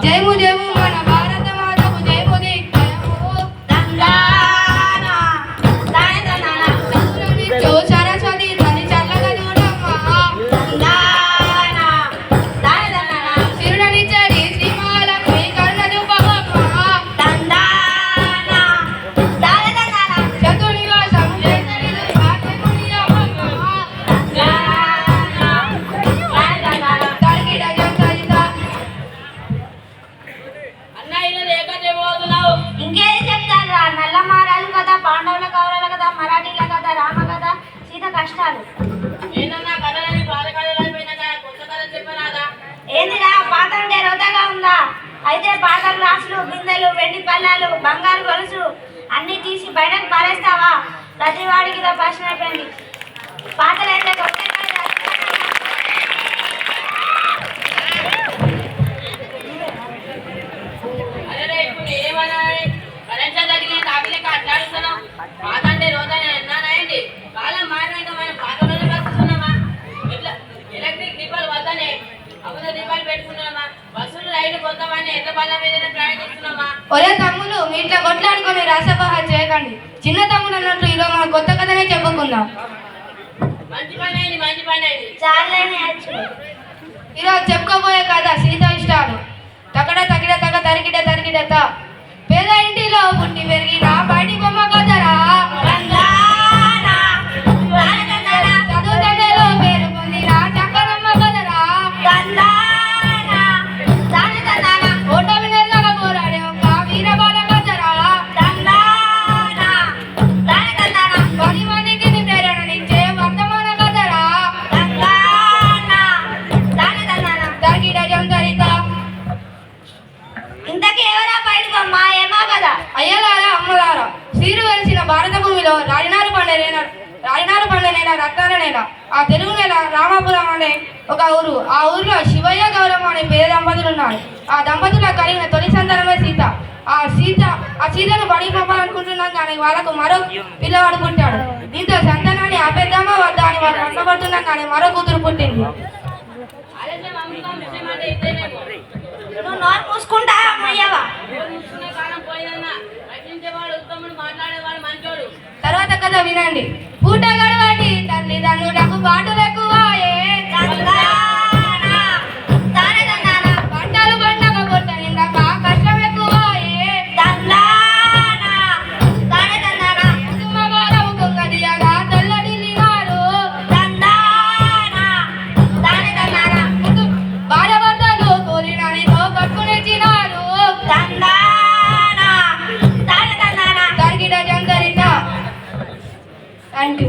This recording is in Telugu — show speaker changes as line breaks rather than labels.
జయము జయము మన భారత మాతకు జయము దిక్కయము దండాన దాని దండాన చో సరస్వతి తల్లి చల్లగా చూడమ్మా దండాన దాని దండాన సిరుడనిచ్చడి శ్రీ మహాలక్ష్మి కరుణ చూపవమ్మా దండాన దాని దండాన చతునిగా సంజేతరి భాగ్యముని అమ్మా దండాన దాని దండాన తల్లిడ జంతరిత ఇంకేది చెప్తారా? నల్ల మారాలు కదా, పాండవుల కౌరవుల కదా, మరాఠీల కదా, రామ కదా, సీత కష్టాలు. ఏందిరా పాత అంటే రోతగా ఉందా? అయితే పాత గ్లాసులు, బిందెలు, వెండి పళ్ళాలు, బంగారు గొలుసు అన్ని తీసి బయటకు పారేస్తావా? ప్రతి వాడికి ఇదో ప్రశ్న అయిపోయింది. పాతలైతే కొత్త ఒరే తమ్ములు, మీ ఇట్లా కొట్లాడుకొని రాసభ చేయకండి. చిన్న తమ్ముడు అన్నట్టు ఈరోజు మన కొత్త కథనే చెప్పుకుందాం. ఈరోజు చెప్పుకోబోయే కథ సీత ఇష్టాలు. తగడ తగిడ తగ తరిగిడ తరిగిడత. పేద ఇంటిలో పుట్టి పెరిగిన బయటి బొమ్మ కదరా. చదువు తండ్రిలో పేరు పొందిన చక్కనమ్మ కదరా. ఓటమి నెల్లగా పోరాడే ఒక వీరబాల కదరా. 10 మందికి ప్రేరణనిచ్చే వర్తమాన కదరా. తరిగిడ జంతరిత. ఇంతకీ ఎవరా బయట బొమ్మ? ఏమో కదా. అయ్యలారా అమ్మలారా, సీరు వెలిసిన భారత భూమిలో రాజనారు పండనేల రత్నాల నేల, ఆ తెలుగు నేల రామాపురం అనే ఒక ఊరు. ఆ ఊరిలో శివయ్య గౌరమ్మ అనే పేద దంపతులు ఉన్నారు. ఆ దంపతులకు కలిగిన తొలి సంతానమే సీత. ఆ సీతను బడికి పంపాలనుకుంటున్నాం కానీ వాళ్ళకు మరో పిల్లవాడు పుట్టాడు. దీంతో సంతానాన్ని ఆపేద్దామా వద్దా అని వాళ్ళు నష్టపడుతున్నాం కానీ మరో కూతురు పుట్టింది. చూసుకుంటా అమ్మయ్యవా. తర్వాత కథ వినండి. పూట గడవటి తల్లిదండ్రులకు పాటలు ఎక్కువాయే. పంటలు పండగ పొట్ట నిండక కష్టం ఎక్కువాయే. కుటుంబ భారం కుంగదీయగా తెల్లడిల్లినారు. భార్యభర్తలు కోరిననితో పట్టుకునిచ్చినారు. తరిగిడ జంతరిత. Thank you.